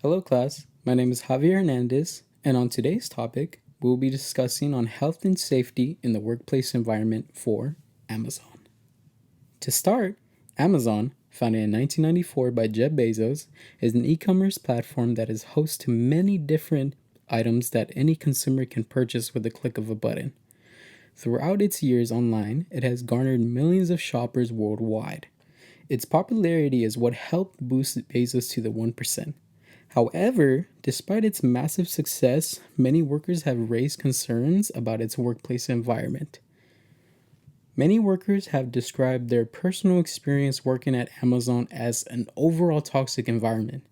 Hello, class. My name is Javier Hernandez, and on today's topic, we'll be discussing on health and safety in the workplace environment for Amazon. To start, Amazon, founded in 1994 by Jeff Bezos, is an e-commerce platform that is host to many different items that any consumer can purchase with the click of a button. Throughout its years online, it has garnered millions of shoppers worldwide. Its popularity is what helped boost Bezos to the 1%. However, despite its massive success, many workers have raised concerns about its workplace environment. Many workers have described their personal experience working at Amazon as an overall toxic environment.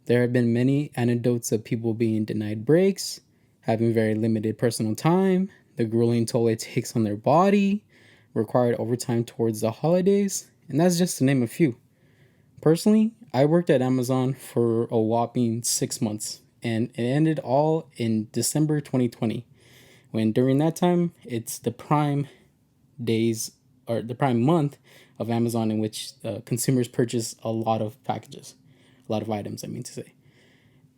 There have been many anecdotes of people being denied breaks, having very limited personal time, the grueling toll it takes on their body, required overtime towards the holidays, and that's just to name a few. Personally, I worked at Amazon for a whopping 6 months, and it ended all in December 2020, when during that time, it's the prime days or the prime month of Amazon in which consumers purchase a lot of packages, a lot of items, I mean to say.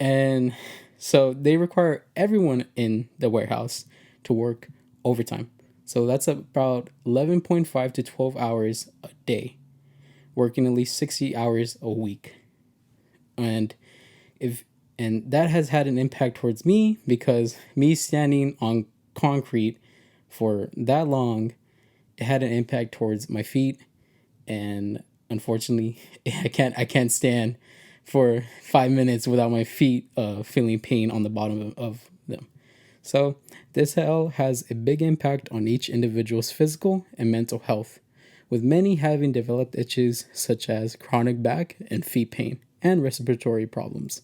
And so they require everyone in the warehouse to work overtime. So that's about 11.5 to 12 hours a day, working at least 60 hours a week. And that has had an impact towards me because me standing on concrete for that long, it had an impact towards my feet, and unfortunately I can't stand for 5 minutes without my feet feeling pain on the bottom of them. So this all has a big impact on each individual's physical and mental health, with many having developed issues such as chronic back and feet pain and respiratory problems.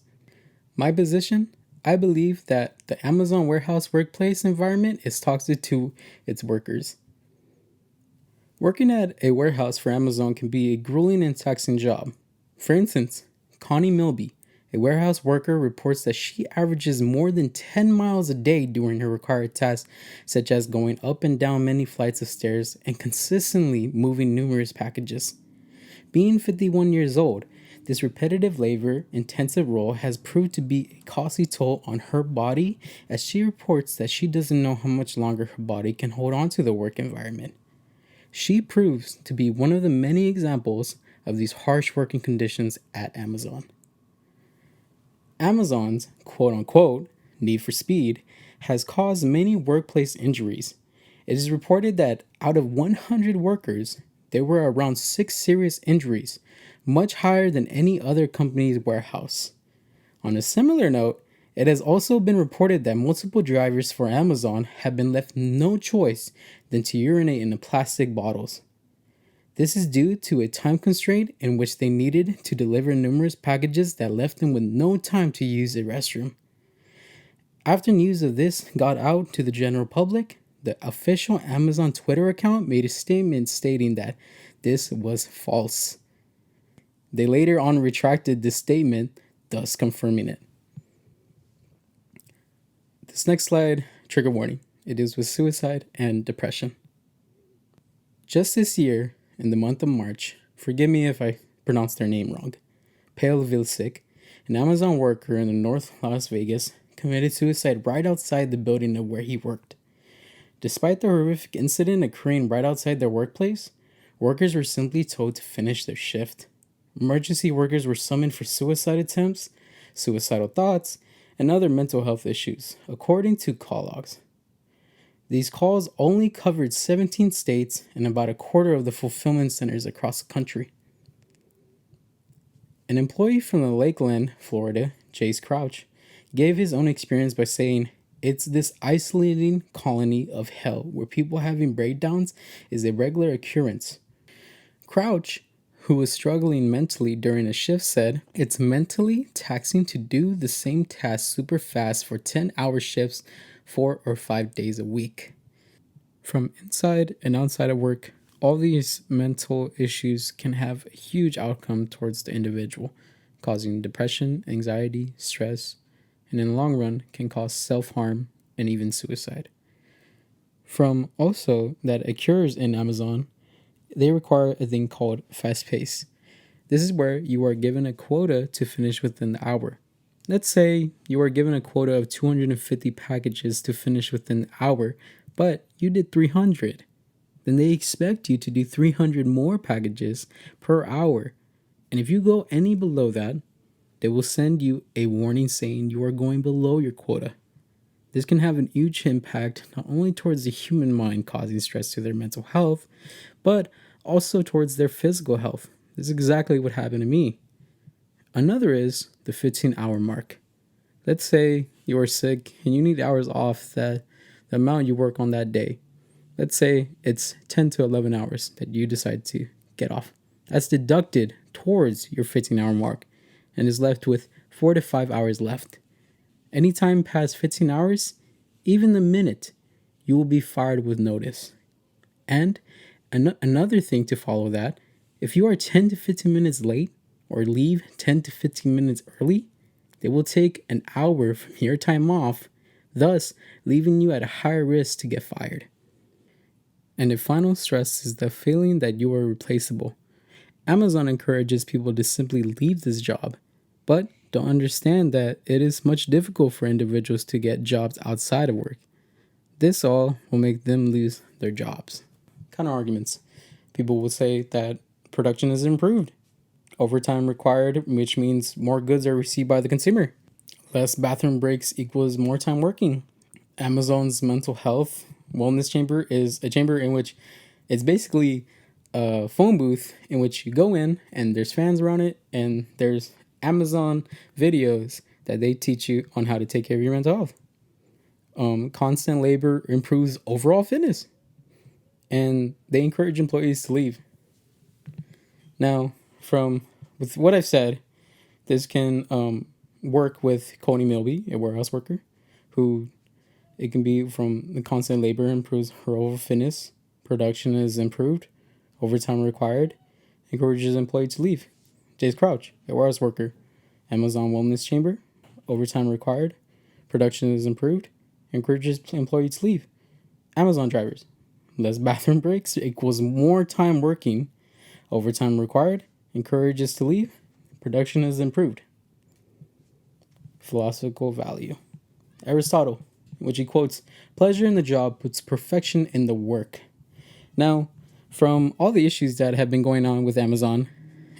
My position, I believe that the Amazon warehouse workplace environment is toxic to its workers. Working at a warehouse for Amazon can be a grueling and taxing job. For instance, Connie Milby, a warehouse worker, reports that she averages more than 10 miles a day during her required tasks, such as going up and down many flights of stairs and consistently moving numerous packages. Being 51 years old, this repetitive labor intensive role has proved to be a costly toll on her body, as she reports that she doesn't know how much longer her body can hold on to the work environment. She proves to be one of the many examples of these harsh working conditions at Amazon. Amazon's quote unquote need for speed has caused many workplace injuries. It is reported that out of 100 workers, there were around 6 serious injuries, much higher than any other company's warehouse. On a similar note, it has also been reported that multiple drivers for Amazon have been left no choice than to urinate in the plastic bottles. This is due to a time constraint in which they needed to deliver numerous packages that left them with no time to use a restroom. After news of this got out to the general public, the official Amazon Twitter account made a statement stating that this was false. They later on retracted this statement, thus confirming it. This next slide, trigger warning. It deals with suicide and depression. Just this year, in the month of March, forgive me if I pronounce their name wrong, Pale Vilsik, an Amazon worker in the North Las Vegas, committed suicide right outside the building of where he worked. Despite the horrific incident occurring right outside their workplace, workers were simply told to finish their shift. Emergency workers were summoned for suicide attempts, suicidal thoughts, and other mental health issues, according to call logs. These calls only covered 17 states and about a quarter of the fulfillment centers across the country. An employee from the Lakeland, Florida, Jace Crouch, gave his own experience by saying, "It's this isolating colony of hell where people having breakdowns is a regular occurrence." Crouch, who was struggling mentally during a shift, said, "It's mentally taxing to do the same task super fast for 10-hour shifts 4 or 5 days a week." From inside and outside of work, all these mental issues can have a huge outcome towards the individual, causing depression, anxiety, stress, and in the long run can cause self-harm and even suicide. From also that occurs in Amazon, they require a thing called fast pace. This is where you are given a quota to finish within the hour. Let's say you are given a quota of 250 packages to finish within an hour, but you did 300. Then they expect you to do 300 more packages per hour. And if you go any below that, they will send you a warning saying you are going below your quota. This can have a huge impact not only towards the human mind, causing stress to their mental health, but also towards their physical health. This is exactly what happened to me. Another is the 15-hour mark. Let's say you are sick and you need hours off the amount you work on that day. Let's say it's 10 to 11 hours that you decide to get off. That's deducted towards your 15-hour mark and is left with 4 to 5 hours left. Anytime past 15 hours, even the minute, you will be fired with notice. And another thing to follow that, if you are 10 to 15 minutes late or leave 10 to 15 minutes early, they will take an hour from your time off, thus leaving you at a higher risk to get fired. And the final stress is the feeling that you are replaceable. Amazon encourages people to simply leave this job, but don't understand that it is much difficult for individuals to get jobs outside of work. This all will make them lose their jobs. Counter arguments. People will say that production is improved. Overtime required, which means more goods are received by the consumer. Less bathroom breaks equals more time working. Amazon's mental health wellness chamber is a chamber in which it's basically a phone booth in which you go in and there's fans around it and there's Amazon videos that they teach you on how to take care of your mental health. Constant labor improves overall fitness, and they encourage employees to leave. Now, with what I've said, this can work with Coney Milby, a warehouse worker, who it can be from the constant labor improves her overall fitness, production is improved, overtime required, encourages employee to leave. Jace Crouch, a warehouse worker, Amazon Wellness Chamber, overtime required, production is improved, encourages employees to leave. Amazon drivers, less bathroom breaks equals more time working, overtime required, encourages to leave, production is improved. Philosophical value. Aristotle, which he quotes, pleasure in the job puts perfection in the work. Now, from all the issues that have been going on with Amazon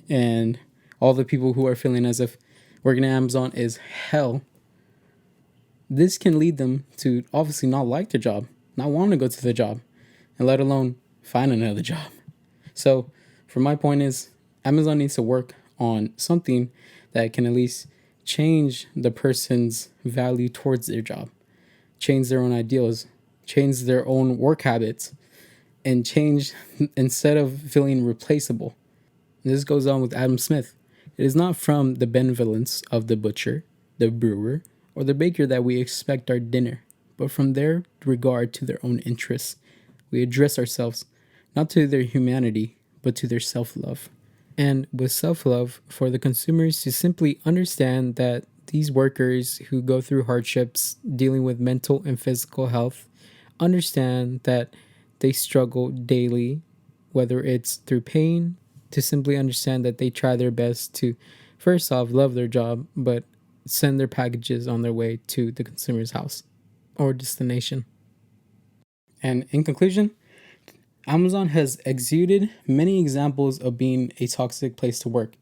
and all the people who are feeling as if working at Amazon is hell, this can lead them to obviously not like their job, not want to go to the job, and let alone find another job. So, for my point is, Amazon needs to work on something that can at least change the person's value towards their job, change their own ideals, change their own work habits, and change instead of feeling replaceable. This goes on with Adam Smith. It is not from the benevolence of the butcher, the brewer, or the baker that we expect our dinner, but from their regard to their own interests. We address ourselves not to their humanity, but to their self-love. And with self-love, for the consumers to simply understand that these workers who go through hardships dealing with mental and physical health understand that they struggle daily, whether it's through pain, to simply understand that they try their best to, first off, love their job, but send their packages on their way to the consumer's house or destination. And in conclusion, Amazon has exuded many examples of being a toxic place to work.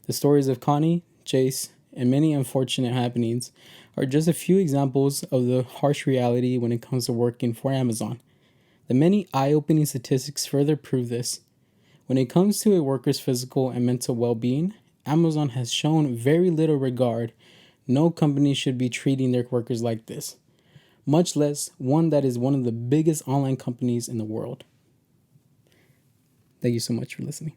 The stories of Connie, Jace, and many unfortunate happenings are just a few examples of the harsh reality when it comes to working for Amazon. The many eye-opening statistics further prove this. When it comes to a worker's physical and mental well-being, Amazon has shown very little regard. No company should be treating their workers like this, much less one that is one of the biggest online companies in the world. Thank you so much for listening.